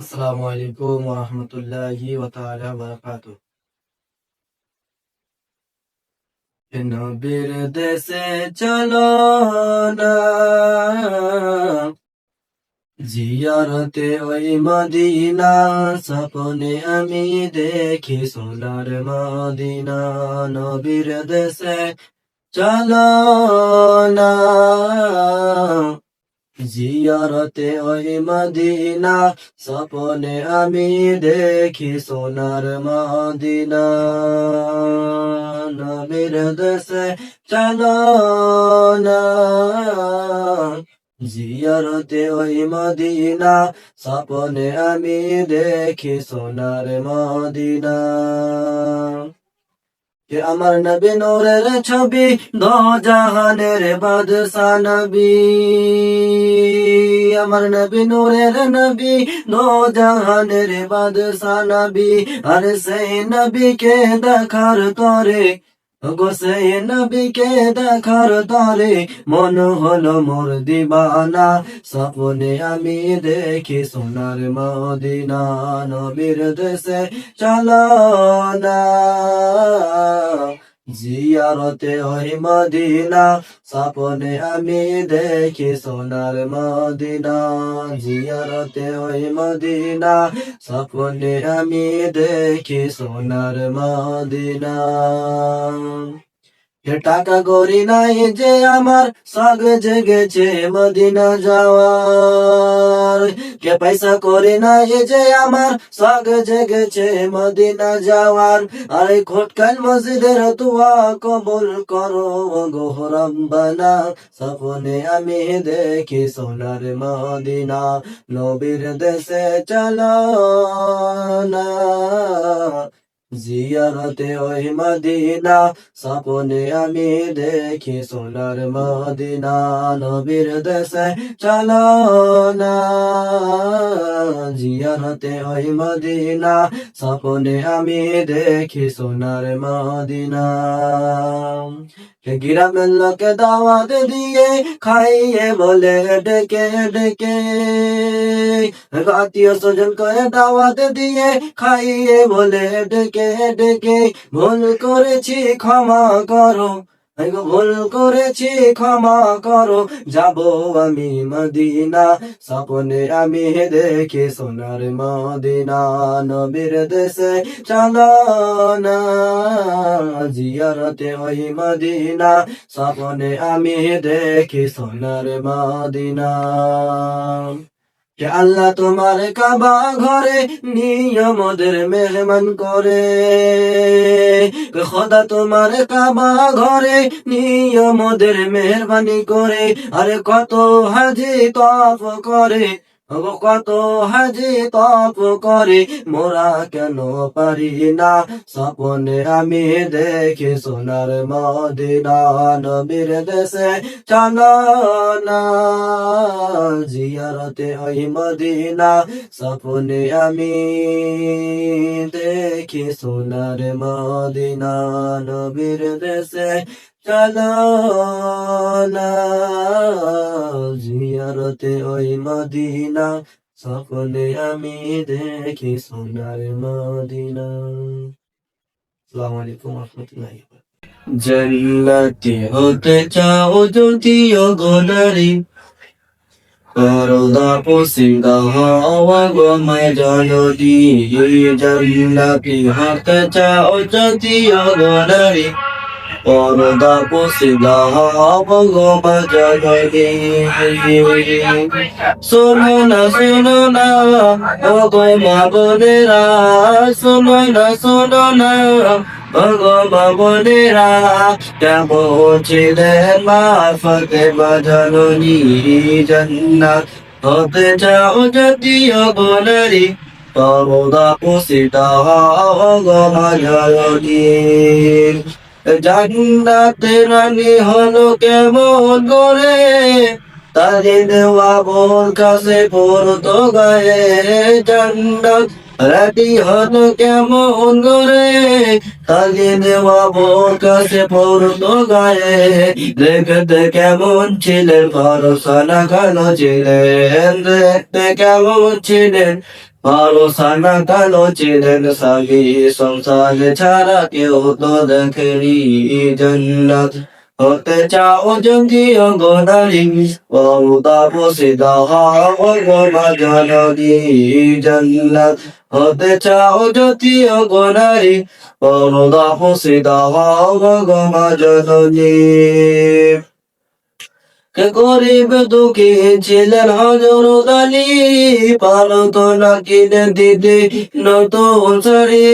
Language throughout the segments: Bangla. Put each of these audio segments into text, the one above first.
আসসালামু আলাইকুম ওয়া রাহমাতুল্লাহি ওয়া তাআলা ওয়া বারাকাতুহু। নবীর দেশে চলো না জিয়ারতে ওই মদিনা, স্বপ্নে আমি দেখি সোনার মদিনা। নবীর দেশে চলো না জিয়ারতে ওই মদিনা, স্বপ্নে আমি দেখি সোনার মদিনা। নবীর দেশে চলো না জিয়ারতে ওই মদিনা, স্বপ্নে আমি দেখি সোনার মদিনা। আমার নবী নূরের ছবি, দো জাহানের বাদশা নবী। আমার নবী নূরের নবী, দো জাহানের বাদশা নবী। আর সেই নবীকে দেখার তরে, গো সেই নবীকে দেখার তরে মন হলো মোর দিবানা। স্বপ্নে আমি দেখি সোনার মদিনা। নবীর দেশে চলো না জিয়ারতে ওই মদিনা, স্বপ্নে আমি দেখি সোনার মদিনা। জিয়ারতে ওই মদিনা, স্বপ্নে আমি দেখি সোনার মদিনা। টাকা করি নাই যে আমার, শখ জেগেছে মদিনা যাওয়ার। কে পয়সা করি নাই যে আমার, শখ জেগেছে মদিনা যাওয়ার। আরে খোটকাল মসজিদের তুয়া কবুল করো গো রব্বানা। স্বপ্নে আমি দেখি সোনার মদিনা। নবীর দেশে চলো না জিয়ারতে ওই মদিনা, স্বপ্নে আমি দেখি সোনার মদিনা। নবীর দেশে চলো না জিয়ারতে ওই মদিনা, স্বপ্নে আমি দেখি সোনার মদিনা। গ্রামের লোকে দাওয়াত দিয়ে খাইয়ে বলে ডেকে ডেকে, আত্মীয় স্বজন করে দাওয়াত দিয়ে খাইয়ে বলে ডেকে ডেকে। ভুল করেছি ক্ষমা করো, ভুল করেছি ক্ষমা করো, যাব আমি মদিনা। স্বপ্নে আমি দেখি সোনার মদিনা। নবীর দেশে চলো না জিয়ারতে ওই মদিনা, স্বপ্নে আমি দেখি সোনার মদিনা। আল্লাহ তোমার কাবা ঘরে নিয়মদের মেহমান করে, খোদা তোমার কাবা ঘরে নিয়মদের মেহরবানি করে। আরে কত হাজি তফ করে, কত হাজি তপ করে, মোরা কেন পারি না। স্বপ্নে আমি দেখি সোনার মদিনা। নবীর দেশে চলো না জিয়ারতে ওই মদিনা, স্বপ্নে আমি দেখি সোনার মদিনা। নবীর দেশে চলো না জিয়ারতে ওই মদিনা, স্বপ্নে আমি দেখি সোনার মদিনা। আসসালামু আলাইকুম ওয়া রাহমাতুল্লাহি ওয়া বারাকাতুহু। জান্নাতি হতে চাও যদিও গো নারী, করোনা পসিদা হওয়া গো মায় জননী। জান্নাতি হতে চাও যদিও গো নারী, করোনা পসিদা হওয়া গো মায় জননী। শোনো না ও গো মা বোনেরা, শোনো না ও গো মা বোনেরা। কেমন ছিলেন মা ফাতেমা জননী, জান্নাত হতে চাও যদিও গো নারী, করোনা পসিদা হওয়া গো মায় জননী। জান্নাতের রানী হলো কেমন করে, তারি দেওয়া বোর কাছে পড়তো গায়ে। জান্নাত রানী হলো কেমন করে, তারি দেওয়া বোর কাছে পড়তো গায়ে। দেখতে কেমন ছিলেন ফরসানা কালো ছিলেন, দেখতে কেমন ছিলেন ভালো সানা কালো ছিলেন সাগি সংসারে ছাড়া কেউ তো দেখেনি জান্নাত হতে চাও যদি অগনারী বহুতা বসিদা হও গোমা জননী জান্নাত হতে চাও যদি অগনারী বহুতা বসিদা হও গোমা জননী কে গরিব দুঃখী ছিলেন হযরত আলী পালত না কিনে দিতে নতুন শাড়ি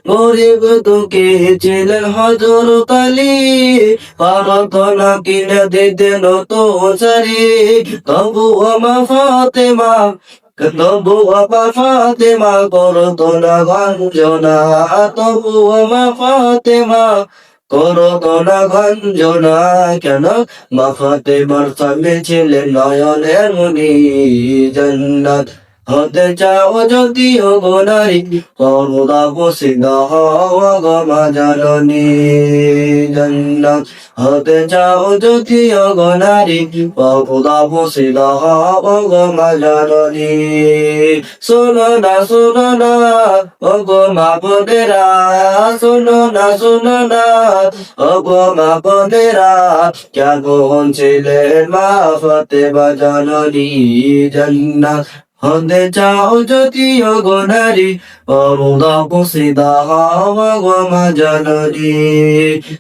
গরিব দুঃখী ছিলেন হযরত আলী পালত না কিনে দিতে নতুন শাড়ি তবু মা ফাতেমা তবু মা ফাতেমা করতো না গঞ্জনা তবু মা ফাতেমা করতো না গঞ্জনা কেন মা ফাতেমার স্বামী ছিলেন নয়নের মণি জান্নাত হতে চাও যদি গো নারী করুণা বসিদা হওয়া গো মা জননী জান্নাত হতে চাও যদি গো নারী করুণা বসিদা হওয়া গো মা জননী শোনো না ও গো মা বোনেরা শোনো না ও গো মা বোনেরা কেমন ছিলেন মা ফাতেমা জননী জান্নাত হতে চাও যদি গো নারী করুণা বসিদা হওয়া গো মা জননী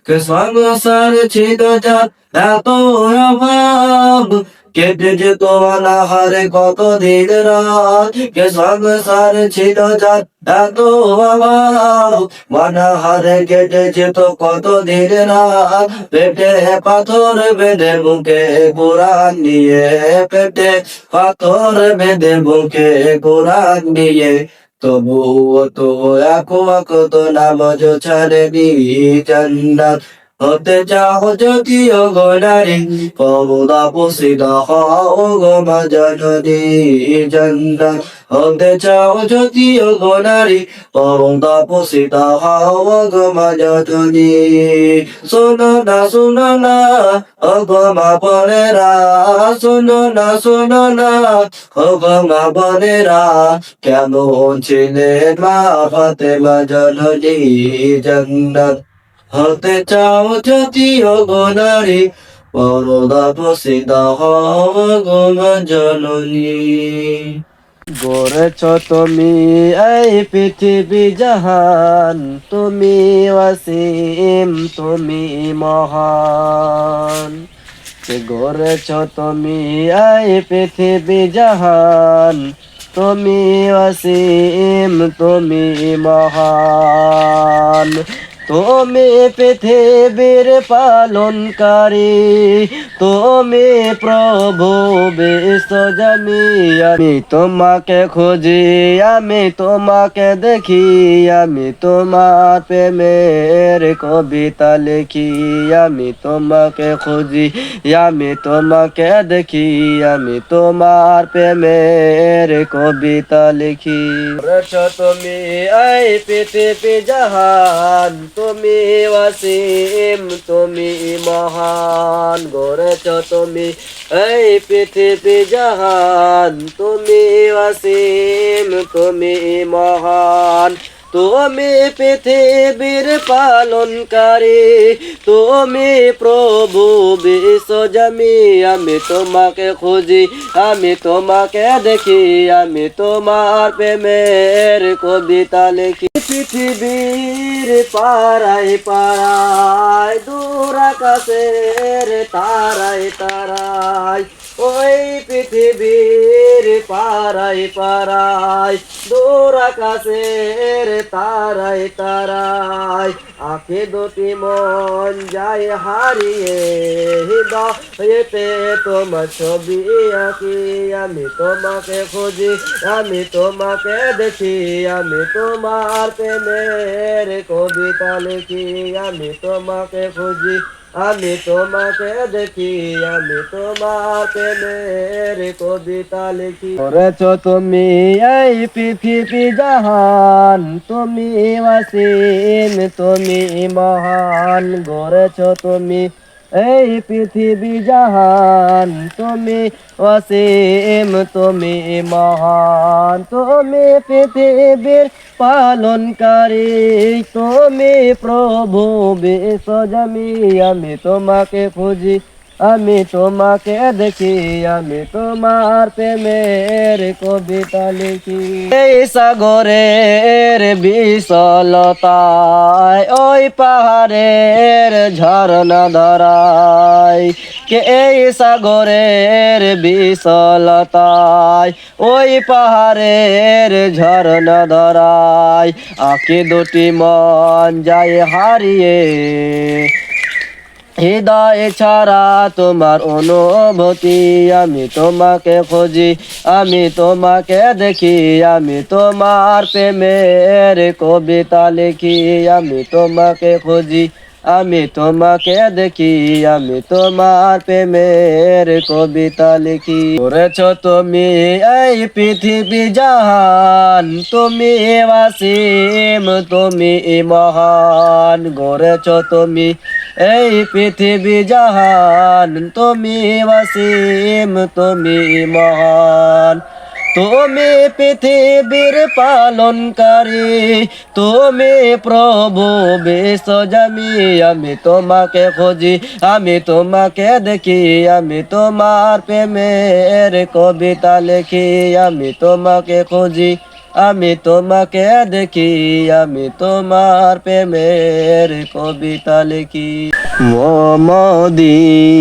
কে সংসার ছিল যার এত অভাব কেটে যেত অনাহারে কত দিন রাত কে সংসার ছিল যার এত অভাব অনাহারে কেটে যেত কত দিন রাত পেটে পাথর বেঁধে মুখে কোরআন নিয়ে পেটে পাথর বেঁধে মুখে কোরআন নিয়ে তবুও তো এক তো নামাজ ছাড়েনি জান্নাত হতে চাও যদি গো নারী করুণা বসিদা হও গো মা জননী জান্নাত হতে চাও যদি গো নারী করুণা বসিদা হও গো মা জননী শোনো না ও গো মা বোনেরা শোনো না ও গো মা বোনেরা কেমন ছিলেন মা ফাতেমা জননী জান্নাত হতে চাও যদি গো নারী করুণা বসিদা হও গো মা জননী গড়েছ তুমি এই পৃথিবী জাহান তুমি ওয়াসিম তুমি মহান গড়েছ তুমি এই পৃথিবী জাহান তুমি ওয়াসিম তুমি মহান তুমি পৃথিবীর পালনকারী তুমি প্রভু বিশ্বজনী আমি তোমাকে খুঁজি আমি তোমাকে দেখি আমি তোমার প্রেমের কবিতা লিখি আমি তোমাকে খুঁজি আমি তোমাকে দেখি আমি তোমার প্রেমের কবিতা লিখি তুমি এই পৃথিবী জাহান তুমি ওয়াসিম তুমি মহান গড়েছ তুমি এই পৃথিবী জাহান তুমি ওয়াসিম তুমি মহান তুমি পৃথিবীর পালনকারী তুমি প্রভু বিশ্বজনী আমি তোমাকে খুঁজি আমি তোমাকে দেখি আমি তোমার প্রেমের কবিতা লিখি পৃথিবীর পাড়ায় দূর আকাশের তারায় ওই পৃথিবীর পাড়ায় দূর আকাশের তারায় আঁখে দুটি মন যায় হারিয়ে হৃদয়েতে তোমার ছবি আঁকি আমি তোমাকে খুঁজি আমি তোমাকে দেখি আমি তোমার প্রেমের কবিতা লিখি আমি তোমাকে খুঁজি আমি তোমাকে দেখি আমি তোমার প্রেমের কবিতা লিখি করেছ তুমি এই পৃথিবী জাহান তুমি ওয়াসিম তুমি মহান গড়েছ তুমি এই পৃথিবী জাহান তুমি অসীম তুমি মহান তুমি পৃথিবীর পালনকারী তুমি প্রভু বিশ্বজমি আমি তোমাকে খুঁজি আমি তোমাকে দেখি আমি তোমার প্রেমের কবিতা লিখি এই সাগরের বিশালতায় ওই পাহাড়ের ঝরনা ধরায় কে এই সাগরের বিশালতায় ওই পাহাড়ের ঝরনা ধরায় আঁকে দুটি মন যায় হারিয়ে হৃদয় ছাড়া তোমার অনুভূতি আমি তোমাকে খুঁজি আমি তোমাকে দেখি আমি তোমার প্রেমের কবিতা লিখি আমি তোমাকে খুঁজি আমি তোমাকে দেখি আমি তোমার প্রেমের কবিতা লিখি করেছ তুমি এই পৃথিবী জাহান তুমি ওয়াসিম তুমি মহান গড়েছ তুমি এই পৃথিবী জাহান তুমি ওয়াসিম তুমি মহান তুমি পৃথিবীর পালনকারী তুমি প্রভু বিশ্বজমি আমি তোমাকে খুঁজি আমি তোমাকে দেখি আমি তোমার প্রেমের কবিতা লিখি আমি তোমাকে খুঁজি আমি তোমাকে দেখি আমি তোমার প্রেমের কবিতা লিখি মদিনার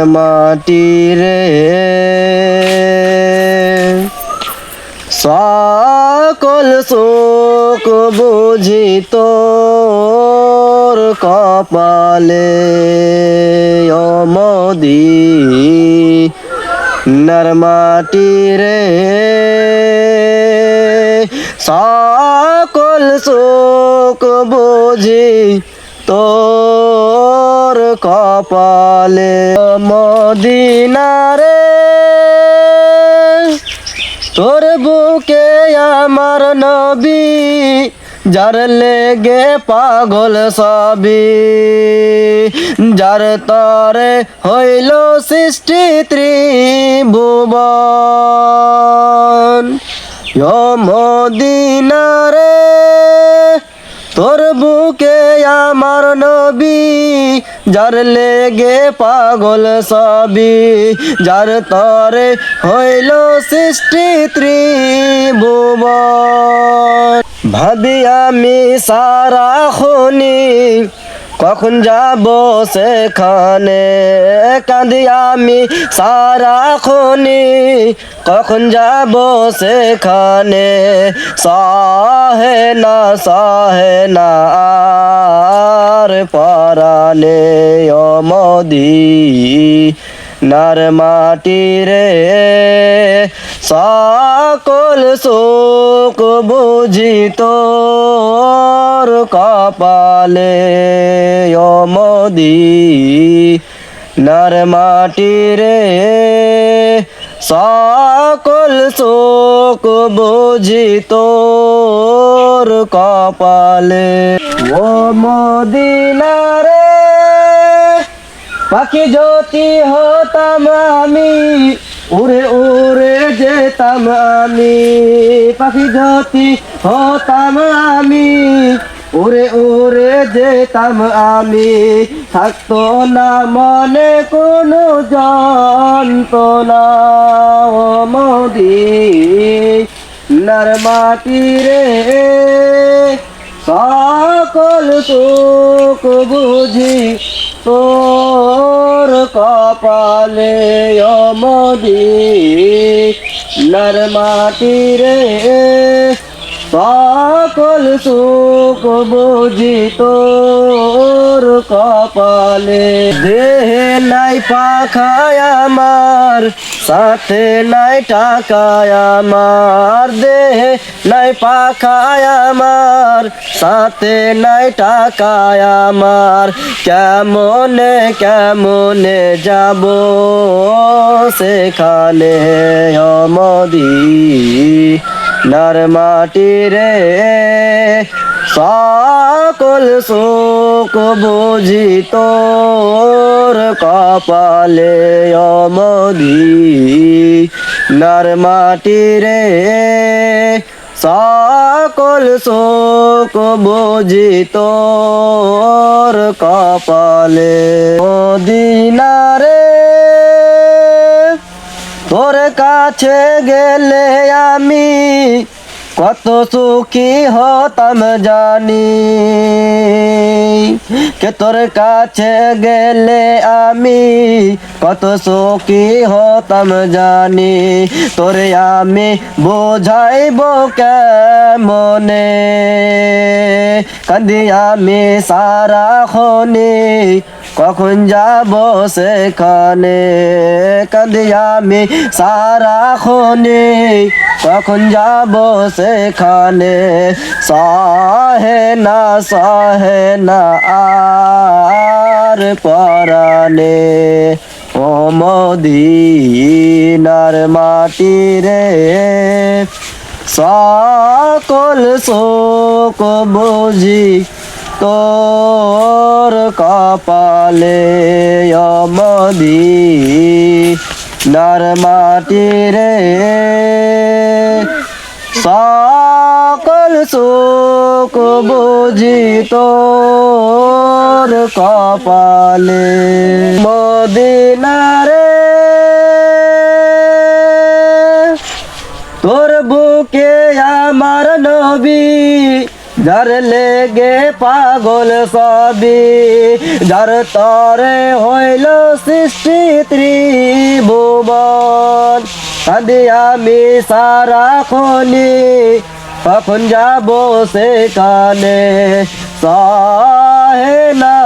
মাটি রে সকল শোক বুঝি তোর কপালে মদিনার মাটি রে সকল শোক বুঝি তোর কপালে মদিনারে তোর বুকে আমার নবী যার লেগে পাগল সবই যার তরে হইল সৃষ্টি ত্রিভুবন মদিনারে তোর বুকে আমার নবী যার লেগে পাগল সবই যার তরে হইল সৃষ্টি ত্রিভুবন ভাবি আমি সারা খনি কখন যাব সেখানে কাঁদি আমি সারা খনি কখন যাব সেখানে সহে না আর পরানে মদিনার মাটি রে সকল শোক বুঝি তোর কপালে মদিনার মাটি রে সকল শোক বুঝি তোর কপালে ও মদিনারে পাখি জ্যোতি হতাম আমি উড়ে উড়ে যেতাম আমি পাখি জ্যোতি হতাম আমি উড়ে উড়ে যেতাম আমি থাকতো না মনে কোনো যন্ত্রণা মদিনার মাটি রে সকল সুখ বুঝি তোর কপালে মদিনার মাটি রে সকল সুখ বুঝি তোর কপালে দেহে নাই পাখায় আমার সাথে নাই টাকায় আমার দেহে নাই পাখায় আমার সাথে নাই টাকায় আমার কেমনে কেমনে যাব সেখানে মদিনার মাটি রে সকল সুখ বুঝি তোর কপালে মদিনার মাটি রে সকল সুখ বুঝি তোর কপালে মদিনারে তোর কাছে গেলে আমি কত সুখী হতাম জানি কে তোর কাছে গেলে আমি কত সুখী হতাম জানি তোরে আমি বোঝাইব কেমনে কাঁদি আমি সারাক্ষণে কখন যাব সেখানে কাঁদি আমি সারাক্ষণে কখন যাব সেখানে সহে না আর পরানে ও মদিনার মাটি রে সকল শোক বুঝি তোর কপালে মদিনার মাটি রে সকল শোক বুঝি তোর কপালে মদিনারে তোর বুকে আমার নবী যার লেগে পাগল সবি যার তরে হইল সৃষ্টি ত্রিভুবন কাঁদি আমি সারাক্ষণে কখন যাব সেখানে সহে না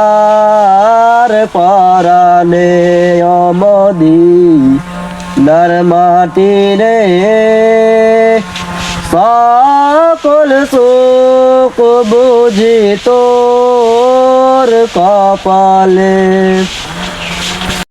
আর পরানে মদিনার মাটি রে সকল সুখ বুঝি তোর কপালে।